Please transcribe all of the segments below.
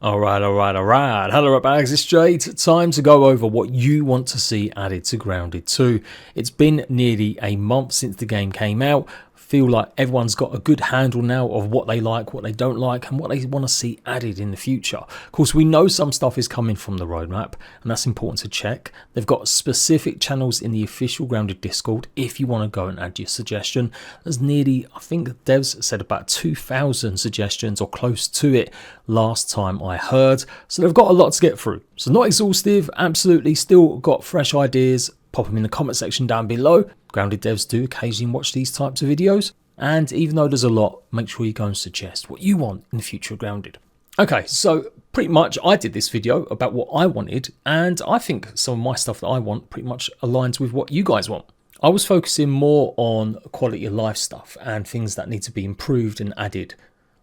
Alright. Hello, RATBAGGERS, it's Jade. Time to go over what you want to see added to Grounded 2. It's been nearly a month since the game came out. Feel like everyone's got a good handle now of what they like, what they don't like, and what they want to see added in the future. Of course, we know some stuff is coming from the roadmap, and that's important to check. They've got specific channels in the official Grounded Discord if you want to go and add your suggestion. There's nearly, I think the devs said about 2,000 suggestions or close to it last time I heard. So they've got a lot to get through. So not exhaustive, absolutely, still got fresh ideas. Pop them in the comment section down below. Grounded devs do occasionally watch these types of videos, and even though there's a lot, make sure you go and suggest what you want in the future of Grounded. Okay, so pretty much I did this video about what I wanted, and I think some of my stuff that I want pretty much aligns with what you guys want. I was focusing more on quality of life stuff and things that need to be improved and added,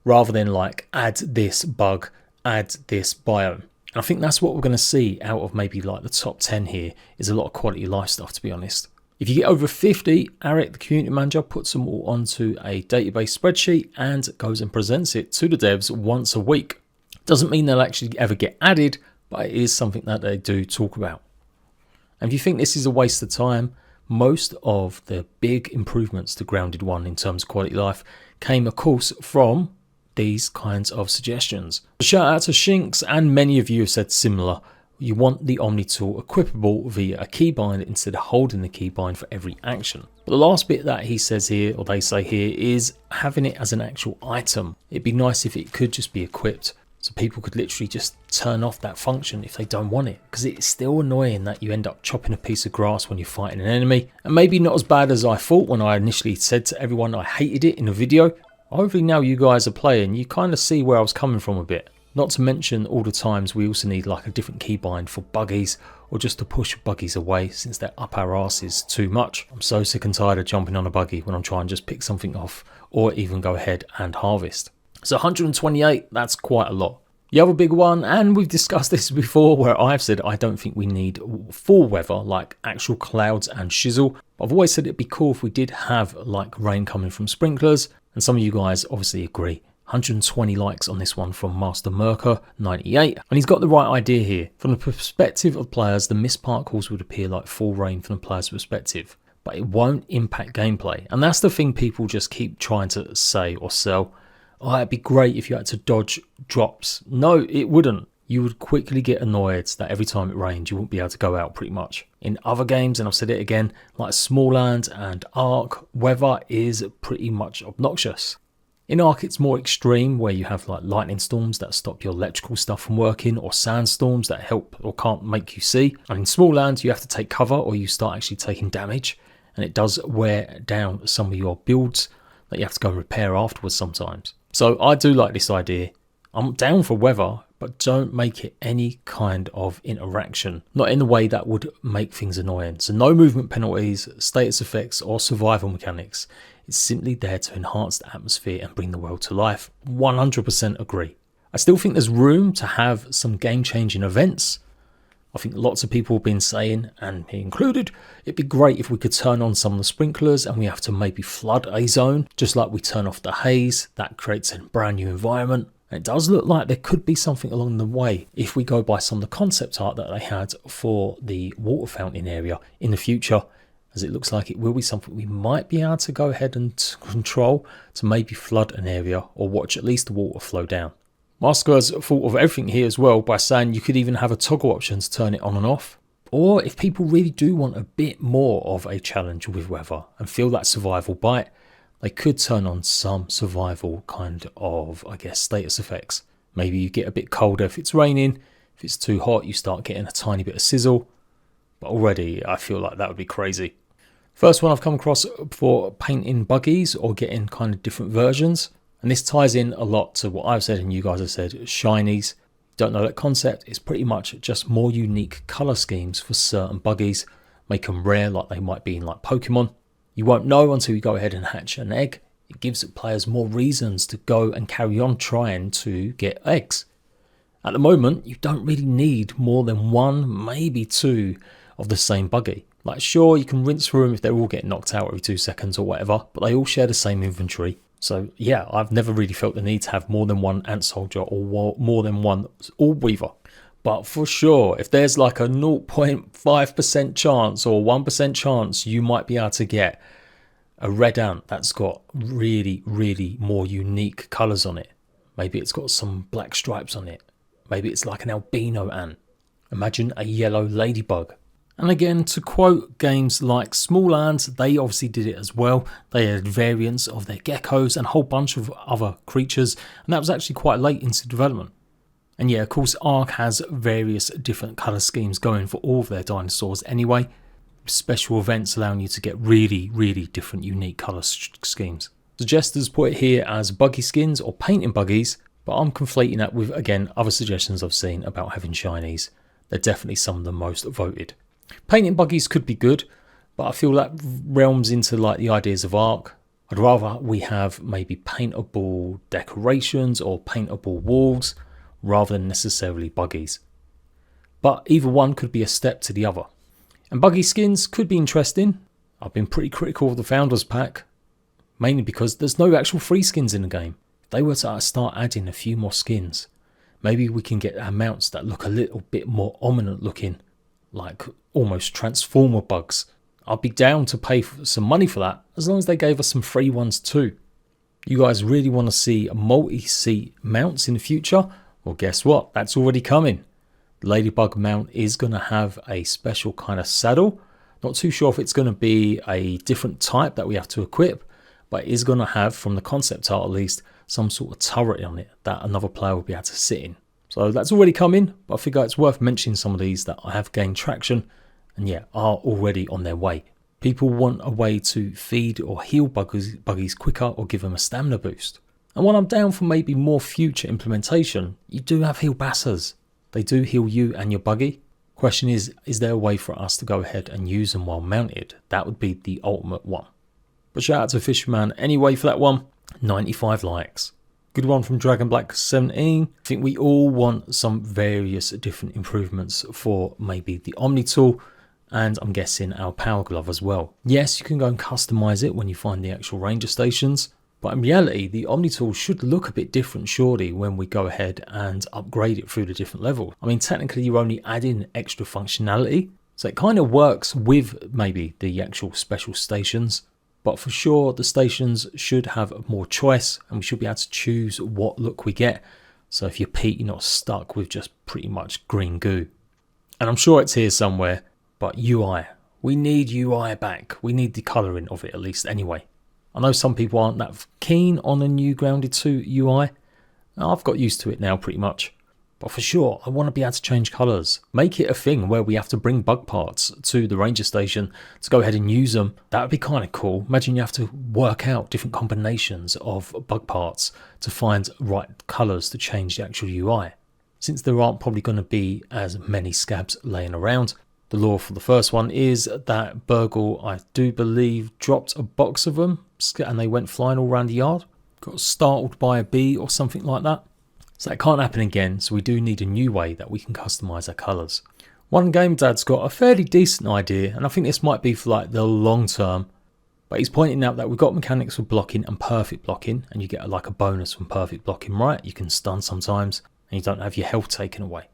rather than like add this bug, add this biome. I think that's what we're going to see out of maybe like the top 10 here, is a lot of quality of life stuff, to be honest. If you get over 50, Eric, the community manager, puts them all onto a database spreadsheet and goes and presents it to the devs once a week. Doesn't mean they'll actually ever get added, but it is something that they do talk about. And if you think this is a waste of time, most of the big improvements to Grounded 1 in terms of quality of life came, of course, from these kinds of suggestions. Shout out to Shinx, and many of you have said similar. You want the Omni tool equipable via a keybind instead of holding the keybind for every action. But the last bit that he says here, or they say here, is having it as an actual item. It'd be nice if it could just be equipped, so people could literally just turn off that function if they don't want it, because it's still annoying that you end up chopping a piece of grass when you're fighting an enemy. And maybe not as bad as I thought when I initially said to everyone I hated it in a video. Hopefully now you guys are playing, you kind of see where I was coming from a bit. Not to mention all the times we also need like a different keybind for buggies, or just to push buggies away since they're up our asses too much. I'm so sick and tired of jumping on a buggy when I'm trying to just pick something off, or even go ahead and harvest. So 128, that's quite a lot. The other big one, and we've discussed this before, where I've said I don't think we need full weather, like actual clouds and shizzle. I've always said it'd be cool if we did have like rain coming from sprinklers, and some of you guys obviously agree. 120 likes on this one from Master Merker 98, and he's got the right idea here. From the perspective of players, the mist particles would appear like full rain from the player's perspective, but it won't impact gameplay. And that's the thing people just keep trying to say or sell. Oh, it'd be great if you had to dodge drops. No, it wouldn't. You would quickly get annoyed that every time it rained, you wouldn't be able to go out pretty much. In other games, and I've said it again, like Smallland and Ark, weather is pretty much obnoxious. In Ark, it's more extreme, where you have like lightning storms that stop your electrical stuff from working, or sandstorms that help or can't make you see. And in Smallland, you have to take cover or you start actually taking damage, and it does wear down some of your builds that you have to go and repair afterwards sometimes. So I do like this idea. I'm down for weather, but don't make it any kind of interaction. Not in the way that would make things annoying. So no movement penalties, status effects, or survival mechanics. It's simply there to enhance the atmosphere and bring the world to life. 100% agree. I still think there's room to have some game-changing events. I think lots of people have been saying, and me included, it'd be great if we could turn on some of the sprinklers and we have to maybe flood a zone, just like we turn off the haze. That creates a brand new environment. And it does look like there could be something along the way if we go by some of the concept art that they had for the water fountain area in the future, as it looks like it will be something we might be able to go ahead and control to maybe flood an area or watch at least the water flow down. Master's thought of everything here as well by saying you could even have a toggle option to turn it on and off. Or if people really do want a bit more of a challenge with weather and feel that survival bite, they could turn on some survival kind of, I guess, status effects. Maybe you get a bit colder if it's raining. If it's too hot, you start getting a tiny bit of sizzle. But already, I feel like that would be crazy. First one I've come across for painting buggies or getting kind of different versions. And this ties in a lot to what I've said and you guys have said, shinies. Don't know that concept, it's pretty much just more unique colour schemes for certain buggies. Make them rare like they might be in like Pokemon. You won't know until you go ahead and hatch an egg. It gives players more reasons to go and carry on trying to get eggs. At the moment, you don't really need more than one, maybe two of the same buggy. Like sure, you can rinse through them if they're all getting knocked out every 2 seconds or whatever, but they all share the same inventory. So yeah, I've never really felt the need to have more than one ant soldier or more than one orb weaver. But for sure, if there's like a 0.5% chance or 1% chance you might be able to get a red ant that's got really, really more unique colours on it. Maybe it's got some black stripes on it. Maybe it's like an albino ant. Imagine a yellow ladybug. And again, to quote games like Small Ants, they obviously did it as well. They had variants of their geckos and a whole bunch of other creatures, and that was actually quite late into development. And yeah, of course, Ark has various different colour schemes going for all of their dinosaurs anyway. Special events allowing you to get really, really different unique colour schemes. Suggestors put it here as buggy skins or painting buggies, but I'm conflating that with, again, other suggestions I've seen about having shinies. They're definitely some of the most voted. Painting buggies could be good, but I feel that realms into like the ideas of Ark. I'd rather we have maybe paintable decorations or paintable walls rather than necessarily buggies. But either one could be a step to the other. And buggy skins could be interesting. I've been pretty critical of the Founders Pack, mainly because there's no actual free skins in the game. If they were to start adding a few more skins, maybe we can get our mounts that look a little bit more ominous looking, like almost Transformer bugs. I'd be down to pay some money for that, as long as they gave us some free ones too. You guys really want to see multi-seat mounts in the future? Well, guess what? That's already coming. The Ladybug mount is going to have a special kind of saddle. Not too sure if it's going to be a different type that we have to equip, but it is going to have, from the concept art at least, some sort of turret on it that another player will be able to sit in. So that's already coming, but I figure it's worth mentioning some of these that I have gained traction and yeah, are already on their way. People want a way to feed or heal buggies quicker or give them a stamina boost. And while I'm down for maybe more future implementation, you do have heal bassers. They do heal you and your buggy. Question is there a way for us to go ahead and use them while mounted? That would be the ultimate one. But shout out to Fisherman anyway for that one. 95 likes. Good one from Dragon Black 17. I think we all want some various different improvements for maybe the Omni tool, and I'm guessing our Power Glove as well. Yes, you can go and customize it when you find the actual ranger stations, but in reality, the Omni tool should look a bit different surely when we go ahead and upgrade it through the different levels. I mean, technically you're only adding extra functionality, so it kind of works with maybe the actual special stations. But for sure, the stations should have more choice and we should be able to choose what look we get. So if you're Pete, you're not stuck with just pretty much green goo. And I'm sure it's here somewhere, but UI. We need UI back. We need the colouring of it at least anyway. I know some people aren't that keen on a new Grounded 2 UI. I've got used to it now pretty much. But for sure, I want to be able to change colours. Make it a thing where we have to bring bug parts to the ranger station to go ahead and use them. That would be kind of cool. Imagine you have to work out different combinations of bug parts to find right colours to change the actual UI. Since there aren't probably going to be as many scabs laying around, the lore for the first one is that Burgle, I do believe, dropped a box of them and they went flying all around the yard. Got startled by a bee or something like that. So that can't happen again, so we do need a new way that we can customise our colours. One Game Dad's got a fairly decent idea, and I think this might be for like the long term, but he's pointing out that we've got mechanics for blocking and perfect blocking, and you get like a bonus from perfect blocking, right? You can stun sometimes, and you don't have your health taken away.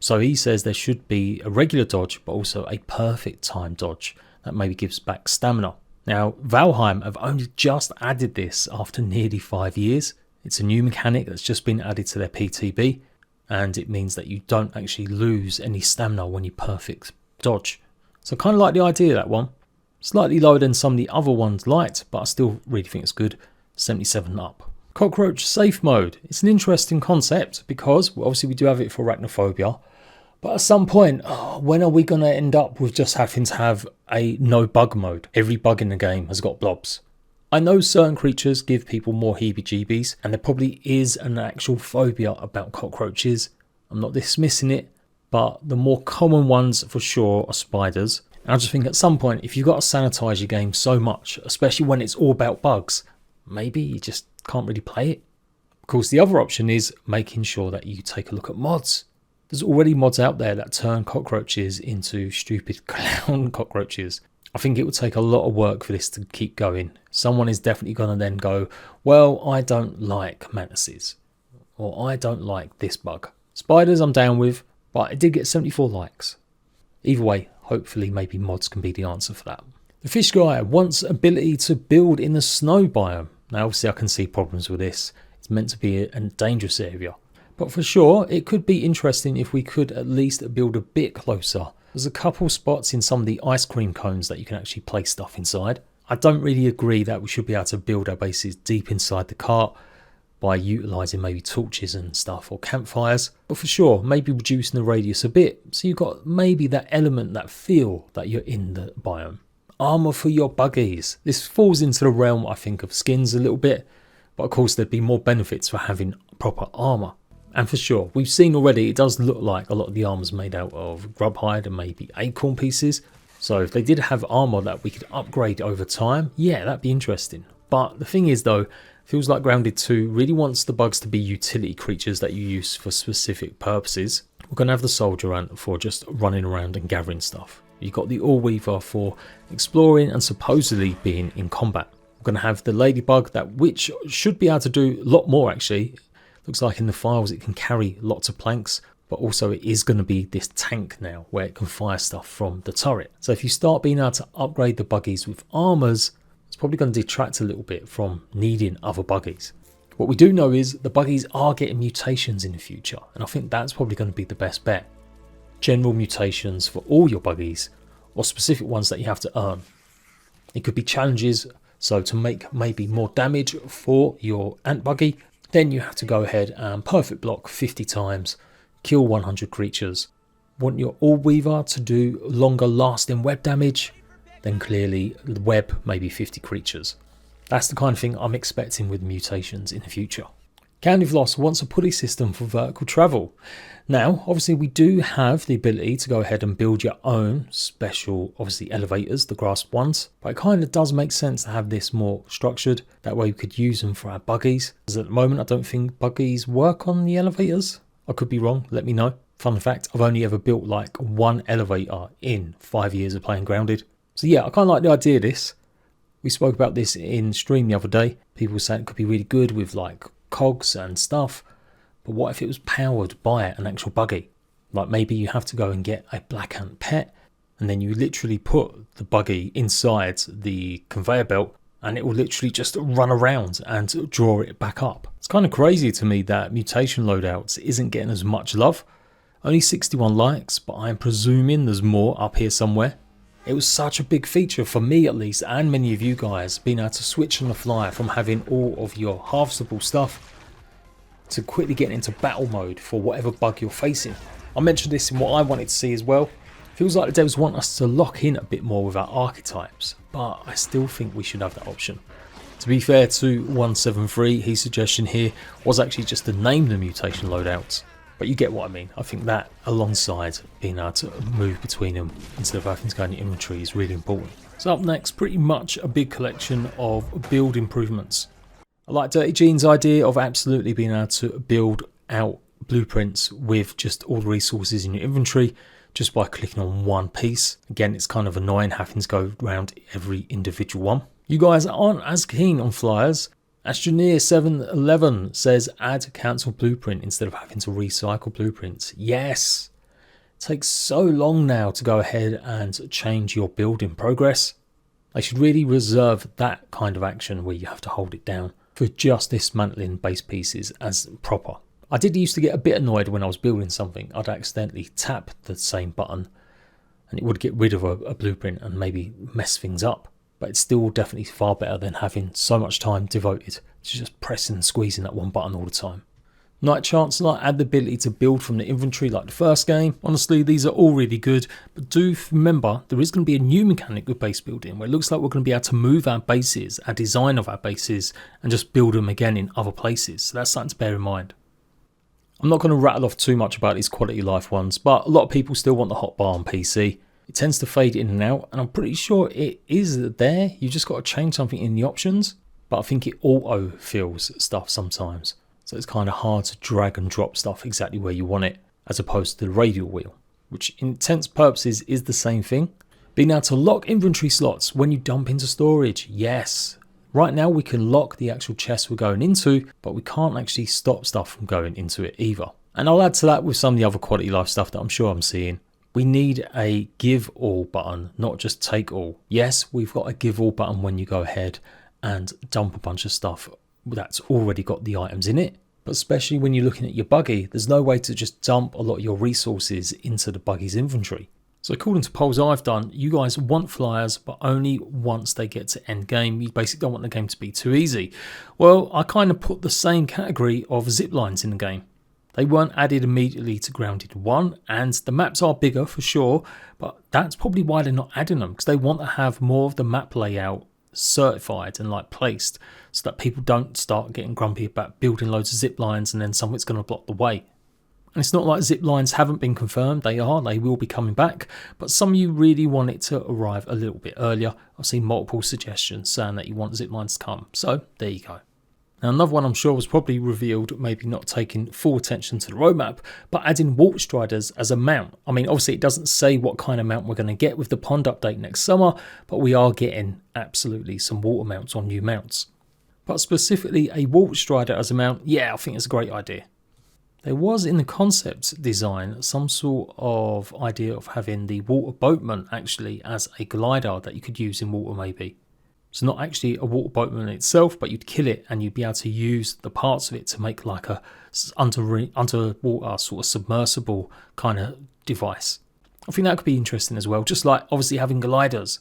So he says there should be a regular dodge, but also a perfect time dodge that maybe gives back stamina. Now, Valheim have only just added this after nearly 5 years. It's a new mechanic that's just been added to their PTB, and it means that you don't actually lose any stamina when you perfect dodge. So kind of like the idea of that one. Slightly lower than some of the other ones liked, but I still really think it's good. 77 up. Cockroach safe mode. It's an interesting concept because obviously we do have it for arachnophobia, but at some point, when are we going to end up with just having to have a no bug mode? Every bug in the game has got blobs. I know certain creatures give people more heebie-jeebies, and there probably is an actual phobia about cockroaches. I'm not dismissing it, but the more common ones for sure are spiders. And I just think at some point, if you've got to sanitize your game so much, especially when it's all about bugs, maybe you just can't really play it. Of course, the other option is making sure that you take a look at mods. There's already mods out there that turn cockroaches into stupid clown cockroaches. I think it would take a lot of work for this to keep going. Someone is definitely going to then go, well, I don't like mantises, or I don't like this bug. Spiders I'm down with, but it did get 74 likes. Either way, hopefully maybe mods can be the answer for that. The fish guy wants ability to build in the snow biome. Now obviously I can see problems with this. It's meant to be a dangerous area. But for sure, it could be interesting if we could at least build a bit closer. There's a couple spots in some of the ice cream cones that you can actually place stuff inside. I don't really agree that we should be able to build our bases deep inside the cart by utilising maybe torches and stuff or campfires. But for sure, maybe reducing the radius a bit so you've got maybe that element, that feel that you're in the biome. Armour for your buggies. This falls into the realm, I think, of skins a little bit. But of course, there'd be more benefits for having proper armour. And for sure, we've seen already, it does look like a lot of the armor's made out of grub hide and maybe acorn pieces. So if they did have armor that we could upgrade over time, yeah, that'd be interesting. But the thing is though, feels like Grounded 2 really wants the bugs to be utility creatures that you use for specific purposes. We're going to have the soldier ant for just running around and gathering stuff. You've got the all weaver for exploring and supposedly being in combat. We're going to have the ladybug which should be able to do a lot more actually. Looks like in the files it can carry lots of planks, but also it is going to be this tank now where it can fire stuff from the turret. So if you start being able to upgrade the buggies with armors, it's probably going to detract a little bit from needing other buggies. What we do know is the buggies are getting mutations in the future, and I think that's probably going to be the best bet. General mutations for all your buggies, or specific ones that you have to earn. It could be challenges, so to make maybe more damage for your ant buggy, then you have to go ahead and perfect block 50 times, kill 100 creatures. Want your all weaver to do longer lasting web damage? Then clearly the web maybe 50 creatures. That's the kind of thing I'm expecting with mutations in the future. Candy Floss wants a pulley system for vertical travel. Now, obviously we do have the ability to go ahead and build your own special, obviously elevators, the grasped ones, but it kind of does make sense to have this more structured. That way we could use them for our buggies. Because at the moment I don't think buggies work on the elevators. I could be wrong, let me know. Fun fact, I've only ever built like one elevator in 5 years of playing Grounded. So yeah, I kind of like the idea of this. We spoke about this in stream the other day. People were saying it could be really good with like cogs and stuff. But what if it was powered by an actual buggy? Like maybe you have to go and get a black ant pet and then you literally put the buggy inside the conveyor belt and it will literally just run around and draw it back up. It's kind of crazy to me that mutation loadouts isn't getting as much love. Only 61 likes, but I'm presuming there's more up here somewhere. It was such a big feature for me at least, and many of you guys, being able to switch on the fly from having all of your harvestable stuff to quickly getting into battle mode for whatever bug you're facing. I mentioned this in what I wanted to see as well. Feels like the devs want us to lock in a bit more with our archetypes, but I still think we should have that option. To be fair to 173, his suggestion here was actually just to name the mutation loadouts. But you get what I mean. I think that alongside being able to move between them instead of having to go into inventory is really important. So up next, pretty much a big collection of build improvements. I like Dirty Jean's idea of absolutely being able to build out blueprints with just all the resources in your inventory just by clicking on one piece. Again, it's kind of annoying having to go around every individual one. You guys aren't as keen on flyers. Astroneer711 says add cancel blueprint instead of having to recycle blueprints. Yes! It takes so long now to go ahead and change your build in progress. They should really reserve that kind of action where you have to hold it down for just dismantling base pieces as proper. I did used to get a bit annoyed when I was building something. I'd accidentally tap the same button and it would get rid of a blueprint and maybe mess things up. But it's still definitely far better than having so much time devoted to just pressing and squeezing that one button all the time. Night Chancellor add the ability to build from the inventory like the first game. Honestly, these are all really good, but do remember there is going to be a new mechanic with base building where it looks like we're going to be able to move our bases, our design of our bases, and just build them again in other places. So that's something to bear in mind. I'm not going to rattle off too much about these quality life ones, but a lot of people still want the hotbar on PC. It tends to fade in and out, and I'm pretty sure it is there. You just got to change something in the options, but I think it auto fills stuff sometimes. So it's kind of hard to drag and drop stuff exactly where you want it, as opposed to the radial wheel, which in intents purposes is the same thing, Being able to lock inventory slots when you dump into storage. Yes. Right now we can lock the actual chest we're going into, but we can't actually stop stuff from going into it either. And I'll add to that with some of the other quality life stuff that I'm sure I'm seeing. We need a give all button, not just take all. Yes, we've got a give all button when you go ahead and dump a bunch of stuff that's already got the items in it. But especially when you're looking at your buggy, there's no way to just dump a lot of your resources into the buggy's inventory. So according to polls I've done, you guys want flyers, but only once they get to end game. You basically don't want the game to be too easy. Well, I kind of put the same category of zip lines in the game. They weren't added immediately to Grounded 1, and the maps are bigger for sure, but that's probably why they're not adding them, because they want to have more of the map layout certified and like placed, so that people don't start getting grumpy about building loads of zip lines and then something's going to block the way. And it's not like zip lines haven't been confirmed. They will be coming back, but some of you really want it to arrive a little bit earlier. I've seen multiple suggestions saying that you want zip lines to come, so there you go. Now another one I'm sure was probably revealed, maybe not taking full attention to the roadmap, but adding warp striders as a mount. I mean, obviously it doesn't say what kind of mount we're going to get with the pond update next summer, but we are getting absolutely some water mounts on new mounts. But specifically a warp strider as a mount, yeah, I think it's a great idea. There was in the concept design some sort of idea of having the water boatman actually as a glider that you could use in water maybe. So not actually a water boatman itself, but you'd kill it and you'd be able to use the parts of it to make like a underwater sort of submersible kind of device. I think that could be interesting as well, just like obviously having gliders.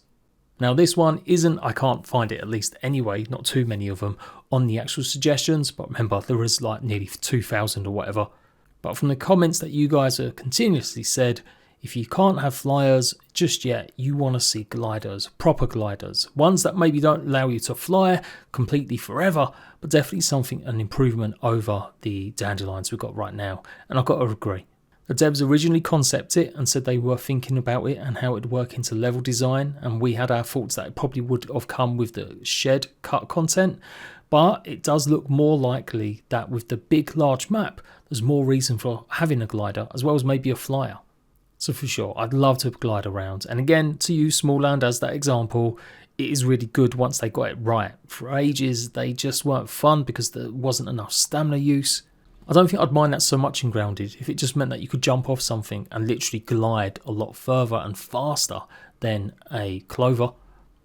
Now this one isn't, I can't find it at least anyway, not too many of them on the actual suggestions, but remember there is like nearly 2,000 or whatever. But from the comments that you guys have continuously said, if you can't have flyers just yet, you want to see gliders, proper gliders, ones that maybe don't allow you to fly completely forever, but definitely an improvement over the dandelions we've got right now. And I've got to agree. The devs originally concepted it and said they were thinking about it and how it would work into level design, and we had our thoughts that it probably would have come with the shed cut content, but it does look more likely that with the big large map there's more reason for having a glider as well as maybe a flyer. So for sure I'd love to glide around, and again to use Small Land as that example, it is really good once they got it right. For ages they just weren't fun because there wasn't enough stamina use. I don't think I'd mind that so much in Grounded if it just meant that you could jump off something and literally glide a lot further and faster than a clover.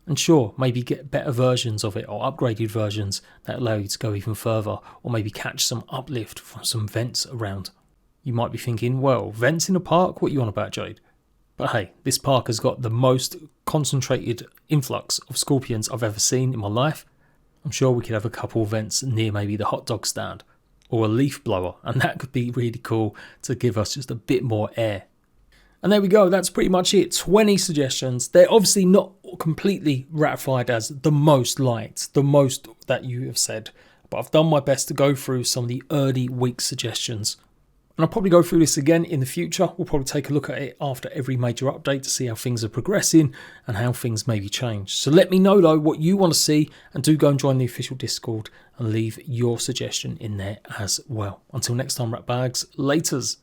And sure, maybe get better versions of it or upgraded versions that allow you to go even further, or maybe catch some uplift from some vents around. You might be thinking, well, vents in a park? What are you on about, Jade? But hey, this park has got the most concentrated influx of scorpions I've ever seen in my life. I'm sure we could have a couple of vents near maybe the hot dog stand or a leaf blower, and that could be really cool to give us just a bit more air. And there we go, that's pretty much it. 20 suggestions. They're obviously not completely ratified as the most liked, the most that you have said, but I've done my best to go through some of the early week suggestions. And I'll probably go through this again in the future. We'll probably take a look at it after every major update to see how things are progressing and how things maybe change. So let me know though what you want to see, and do go and join the official Discord and leave your suggestion in there as well. Until next time, Ratbags, laters.